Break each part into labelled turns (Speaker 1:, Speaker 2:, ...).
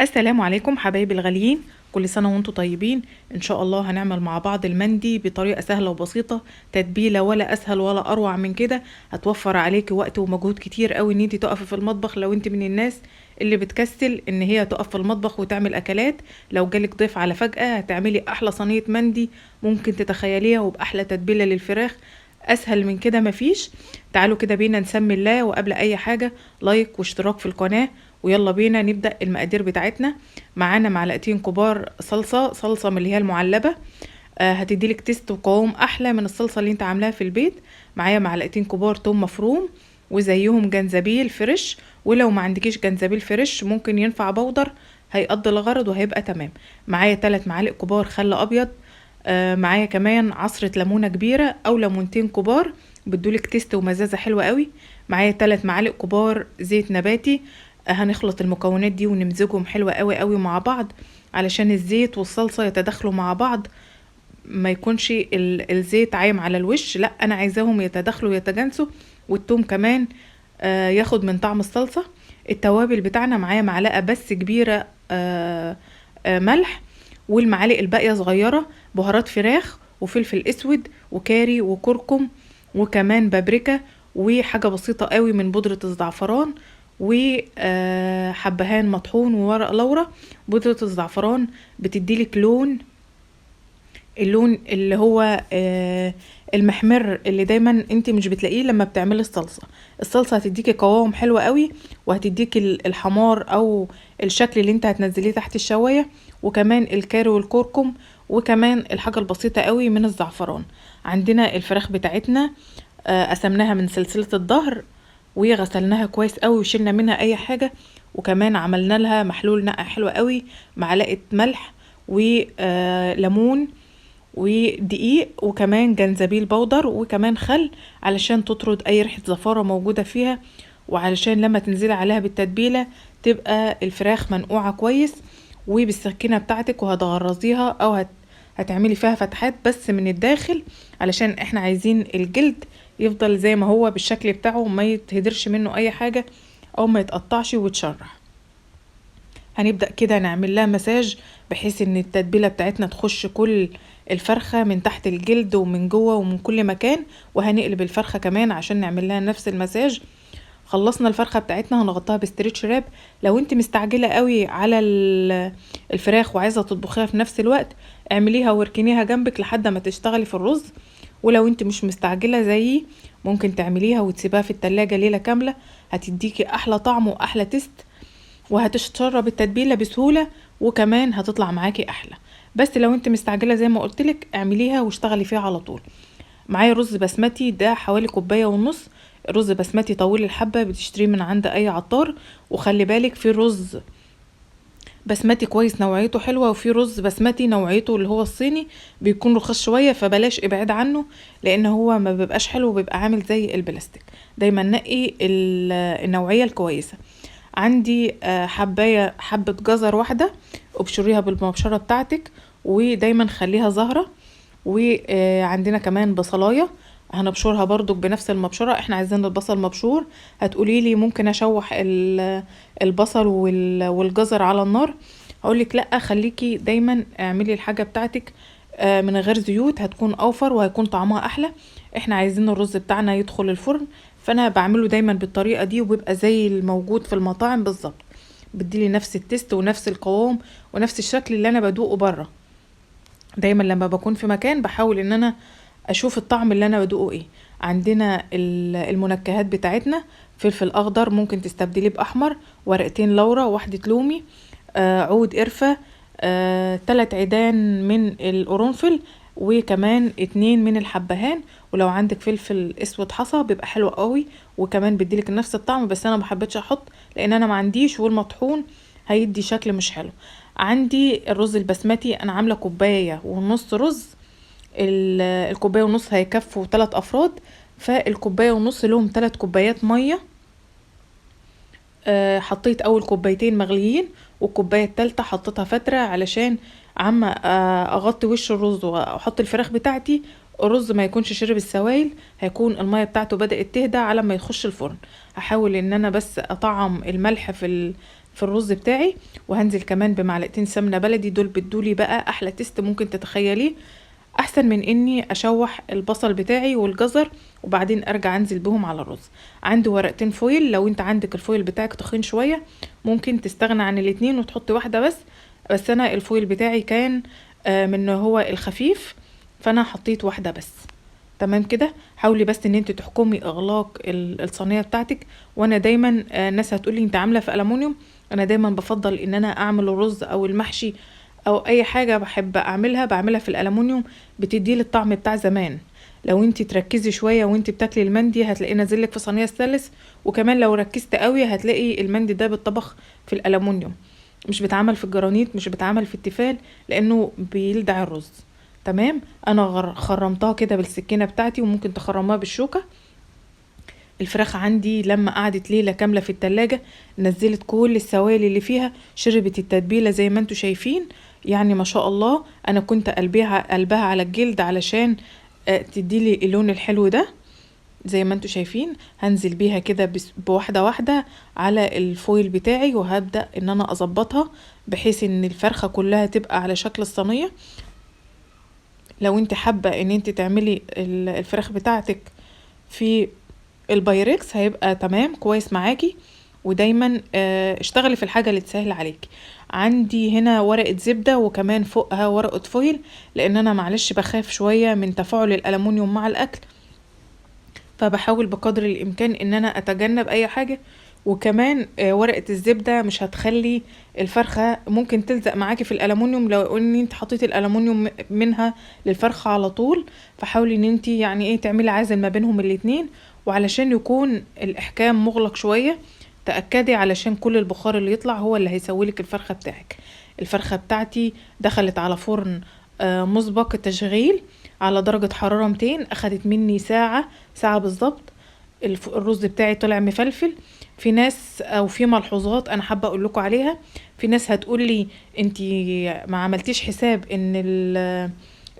Speaker 1: السلام عليكم حبايبي الغاليين، كل سنة وانتم طيبين. ان شاء الله هنعمل مع بعض المندي بطريقة سهلة وبسيطة، تتبيلة ولا اسهل ولا اروع من كده. هتوفر عليكي وقت ومجهود كتير قوي ان انت تقفي في المطبخ لو انت من الناس اللي بتكسل ان هي تقف في المطبخ وتعمل اكلات. لو جالك ضيف على فجأة هتعملي احلى صينية مندي ممكن تتخيليها، وباحلى تتبيلة للفراخ. اسهل من كده مفيش. تعالوا كده بينا نسمي الله، وقبل اي حاجة لايك واشتراك في القناة، ويلا بينا نبدأ المقادير بتاعتنا. معانا معلقتين كبار صلصة من اللي هي المعلبة، هتديلك تيست وقوام احلى من الصلصة اللي انت عاملاها في البيت. معايا معلقتين كبار توم مفروم، وزيهم جنزبيل فريش، ولو ما عندكيش جنزبيل فريش ممكن ينفع بودر، هيقضي الغرض وهيبقى تمام. معايا 3 معالق كبار خل ابيض، معايا كمان عصرة ليمونة كبيرة او ليمونتين كبار بدولك تيست ومزازة حلوة قوي. معايا 3 معالق كبار زيت نباتي. هنخلط المكونات دي ونمزجهم حلوة قوي قوي مع بعض، علشان الزيت والصلصة يتداخلوا مع بعض، ما يكونش الزيت عايم على الوش، لا انا عايزاهم يتداخلوا ويتجانسوا. والثوم كمان ياخد من طعم الصلصة. التوابل بتاعنا معايا معلقة بس كبيرة ملح، والمعالق الباقية صغيرة بهارات فراخ وفلفل اسود وكاري وكركم، وكمان بابريكا، وحاجة بسيطة قوي من بودرة الزعفران، وحبهان مطحون وورق لورا. بودرة الزعفران بتديلك اللون اللي هو المحمر اللي دايما انت مش بتلاقيه لما بتعملي الصلصة هتديكي قوام حلو قوي، وهتديكي الحمار او الشكل اللي انت هتنزليه تحت الشواية. وكمان الكاري والكركم، وكمان الحاجة البسيطة قوي من الزعفران. عندنا الفراخ بتاعتنا قسمناها من سلسلة الظهر، وغسلناها كويس قوي وشلنا منها اي حاجة، وكمان عملنا لها محلول نقع حلو قوي، معلقة ملح وليمون ودقيق، وكمان جنزبيل بودر، وكمان خل علشان تطرد اي ريحة زفارة موجودة فيها، وعلشان لما تنزلي عليها بالتتبيلة تبقى الفراخ منقوعة كويس. وبالسكينة بتاعتك وهتغرزيها او هتعملي فيها فتحات بس من الداخل، علشان احنا عايزين الجلد يفضل زي ما هو بالشكل بتاعه، ما يتهدرش منه اي حاجة او ما يتقطعش ويتشرح. هنبدأ كده نعمل لها مساج بحيث ان التتبيلة بتاعتنا تخش كل الفرخة من تحت الجلد ومن جوه ومن كل مكان، وهنقلب الفرخة كمان عشان نعمل لها نفس المساج. خلصنا الفرخة بتاعتنا هنغطيها بستريتش راب. لو انت مستعجلة قوي على الفراخ وعايزة تطبخيها في نفس الوقت، اعمليها واركنيها جنبك لحد ما تشتغلي في الرز. ولو انت مش مستعجلة زيي ممكن تعمليها وتسيبها في التلاجة ليلة كاملة، هتديكي احلى طعم واحلى تست، وهتشرب التتبيله بسهوله، وكمان هتطلع معاكي احلى. بس لو انت مستعجله زي ما قلتلك اعمليها واشتغلي فيها على طول. معايا رز بسمتي ده حوالي كوبايه ونص. رز بسمتي طويل الحبه بتشتريه من عند اي عطار. وخلي بالك في رز بسمتي كويس نوعيته حلوه، وفي رز بسمتي نوعيته اللي هو الصيني بيكون رخيص شويه، فبلاش ابعد عنه لان هو ما بيبقاش حلو وبيبقى عامل زي البلاستيك. دايما نقي النوعيه الكويسه. عندي حبة جزر واحدة، ابشريها بالمبشرة بتاعتك، ودايما خليها زهرة. وعندنا كمان بصلاية هنبشرها برضو بنفس المبشرة، احنا عايزين البصل مبشور. هتقوليلي ممكن اشوح البصل والجزر على النار، هقولك لا، خليكي دايما اعملي الحاجة بتاعتك من غير زيوت، هتكون اوفر وهيكون طعمها احلى. احنا عايزين الرز بتاعنا يدخل الفرن، فانا بعمله دايما بالطريقه دي وبيبقى زي الموجود في المطاعم بالظبط، بديلي نفس التست ونفس القوام ونفس الشكل اللي انا بدوقه بره. دايما لما بكون في مكان بحاول ان انا اشوف الطعم اللي انا بدوقه ايه. عندنا المنكهات بتاعتنا، فلفل اخضر ممكن تستبدليه باحمر، ورقتين لورا، واحدة لومي، عود قرفة، 3 عيدان من القرنفل، وكمان 2 من الحبهان. ولو عندك فلفل اسود حصى بيبقى حلو قوي، وكمان بيديلك نفس الطعم، بس انا محبتش احط لان انا ما عنديش، والمطحون هيدي شكل مش حلو. عندي الرز البسمتي انا عامله كوبايه ونص رز، الكوبايه ونص هيكفوا 3 افراد، فالكوبايه ونص لهم 3 كوبايات ميه. حطيت اول كوبايتين مغليين، والكوبايه التالتة حطيتها فتره علشان عما اغطي وش الرز واحط الفراخ بتاعتي، الرز ما يكونش شرب السوائل، هيكون الميه بتاعته بدأت تهدى على ما يخش الفرن. هحاول ان انا بس اطعم الملح في الرز بتاعي، وهنزل كمان بمعلقتين سمنه بلدي. دول بيدولي بقى احلى تيست ممكن تتخيليه، احسن من اني اشوح البصل بتاعي والجزر وبعدين ارجع انزل بهم على الرز. عندي ورقتين فويل، لو انت عندك الفويل بتاعك تخين شويه ممكن تستغنى عن الاتنين وتحطي واحده بس انا الفويل بتاعي كان من هو الخفيف، فانا حطيت واحده بس. تمام كده. حاولي بس ان انت تحكمي اغلاق الصينيه بتاعتك. وانا دايما الناس هتقولي انت عامله في ألمونيوم، انا دايما بفضل ان انا اعمل الرز او المحشي او اي حاجه بحب بعملها في الألمونيوم، بتديلي الطعم بتاع زمان. لو انت تركزي شويه وانت بتاكلي المندي هتلاقيه نازلك في صينيه ستانلس، وكمان لو ركزت قوي هتلاقي المندي ده بالطبخ في الألمونيوم، مش بتعمل في الجرانيت، مش بتعمل في التيفال، لانه بيلدع الرز. تمام. انا خرمتها كده بالسكينه بتاعتي، وممكن تخرمها بالشوكه. الفراخ عندي لما قعدت ليله كامله في التلاجة نزلت كل السوائل اللي فيها، شربت التتبيله زي ما انتوا شايفين. يعني ما شاء الله، انا كنت قلبها على الجلد علشان تديلي اللون الحلو ده. زي ما انتوا شايفين هنزل بيها كده بواحده واحده على الفويل بتاعي، وهبدا ان انا اظبطها بحيث ان الفرخه كلها تبقى على شكل الصينيه. لو انت حابة ان انت تعملي الفراخ بتاعتك في البايركس هيبقى تمام كويس معاكي. ودايما اشتغلي في الحاجة اللي تسهل عليكي. عندي هنا ورقة زبدة وكمان فوقها ورقة فويل، لان انا معلش بخاف شوية من تفاعل الألمونيوم مع الاكل، فبحاول بقدر الامكان ان انا اتجنب اي حاجة. وكمان ورقة الزبدة مش هتخلي الفرخة ممكن تلزق معاكي في الألمونيوم لو ان انت حطيتي الألمونيوم منها للفرخة على طول. فحاولي ان انت يعني ايه تعملي عازل ما بينهم الاتنين، وعلشان يكون الإحكام مغلق شوية تأكدي علشان كل البخار اللي يطلع هو اللي هيسويلك الفرخة بتاعك. الفرخة بتاعتي دخلت على فرن مسبق التشغيل على درجة حرارة 200، اخدت مني ساعة بالظبط. الرز بتاعي طلع مفلفل. في ناس او في ملحوظات انا حابه اقول لكم عليها. في ناس هتقول لي انتي ما عملتيش حساب ان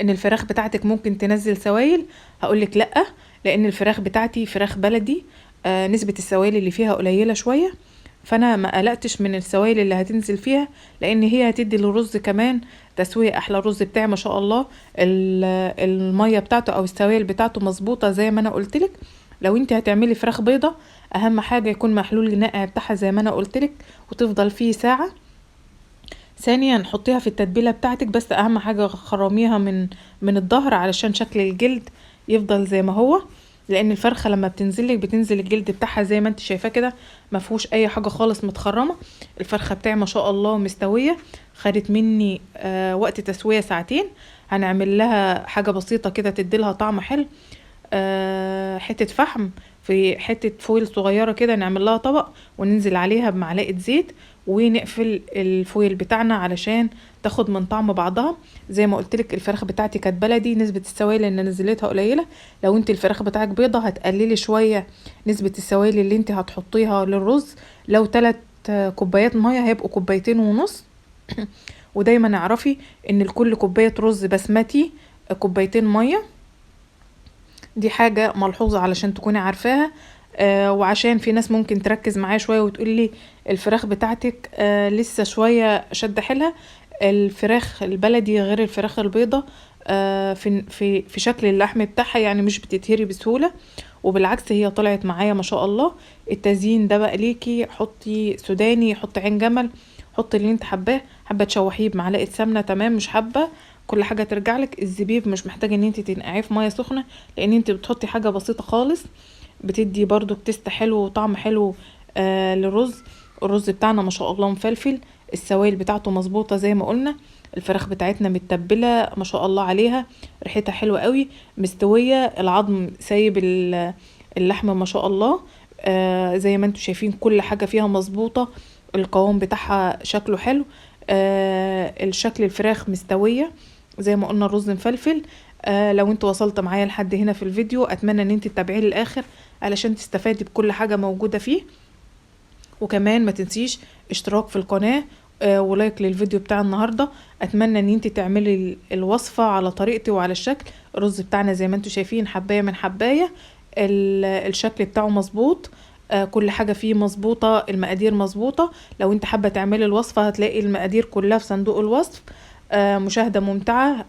Speaker 1: الفراخ بتاعتك ممكن تنزل سوائل. هقول لك لا، لان الفراخ بتاعتي فراخ بلدي، نسبه السوائل اللي فيها قليله شويه، فانا ما قلقتش من السوائل اللي هتنزل فيها، لان هي هتدي للرز كمان تسويه احلى. الرز بتاعي ما شاء الله الميه بتاعته او السوائل بتاعته مظبوطه زي ما انا قلتلك. لو انت هتعملي فراخ بيضة اهم حاجة يكون محلول النقع بتاعها زي ما انا قلتلك، وتفضل فيه ساعة. ثانيا حطيها في التتبيلة بتاعتك، بس اهم حاجة خرميها من الظهر علشان شكل الجلد يفضل زي ما هو، لان الفرخة لما بتنزل الجلد بتاعها زي ما انت شايفاه كده ما فيهوش اي حاجة خالص متخرمة. الفرخة بتاعي ما شاء الله مستوية، خدت مني وقت تسوية ساعتين. هنعمل لها حاجة بسيطة كده تديلها طعم حلو، حتة فحم في حتة فويل صغيرة كده، نعمل لها طبق وننزل عليها بمعلقة زيت، ونقفل الفويل بتاعنا علشان تاخد من طعم بعضها. زي ما قلتلك الفراخ بتاعتي كانت بلدي، نسبة السوائل اللي نزلتها قليلة. لو انت الفراخ بتاعك بيضة هتقللي شوية نسبة السوائل اللي انت هتحطيها للرز. لو 3 كوبايات مية هيبقوا 2.5 كوبايات. ودايما اعرفي ان لكل كوباية رز بسمتي 2 مية. دي حاجة ملحوظة علشان تكوني عارفاها. وعشان في ناس ممكن تركز معايا شوية وتقولي الفراخ بتاعتك لسه شوية شد حيلها. الفراخ البلدي غير الفراخ البيضة في شكل اللحم بتاعها، يعني مش بتتهري بسهولة، وبالعكس هي طلعت معايا ما شاء الله. التزيين ده بقى ليكي، حطي سوداني، حطي عين جمل، حطي اللي انت حباه. حابه تشوحيه بمعلقه سمنه تمام، مش حابه كل حاجه ترجع لك. الزبيب مش محتاجه ان انت تنقعيه في ميه سخنه، لان انت بتحطي حاجه بسيطه خالص، بتدي برضو تيست حلو وطعم حلو للرز. الرز بتاعنا ما شاء الله مفلفل، السوائل بتاعته مظبوطه زي ما قلنا. الفراخ بتاعتنا متبله ما شاء الله عليها، ريحتها حلوه قوي، مستويه، العظم سايب اللحمه ما شاء الله. زي ما انتوا شايفين كل حاجه فيها مظبوطه، القوام بتاعها شكله حلو. الشكل الفراخ مستويه زي ما قلنا، الرز مفلفل. لو انت وصلت معايا لحد هنا في الفيديو اتمنى ان انت تتابعيه للاخر علشان تستفادي بكل حاجه موجوده فيه. وكمان ما تنسيش اشتراك في القناه ولايك للفيديو بتاع النهارده. اتمنى ان انت تعملي الوصفه على طريقتي وعلى الشكل. الرز بتاعنا زي ما انتوا شايفين حبايه من حبايه، الشكل بتاعه مظبوط. كل حاجة فيه مظبوطة، المقادير مظبوطة. لو انت حابة تعملي الوصفة هتلاقي المقادير كلها في صندوق الوصف. مشاهدة ممتعة.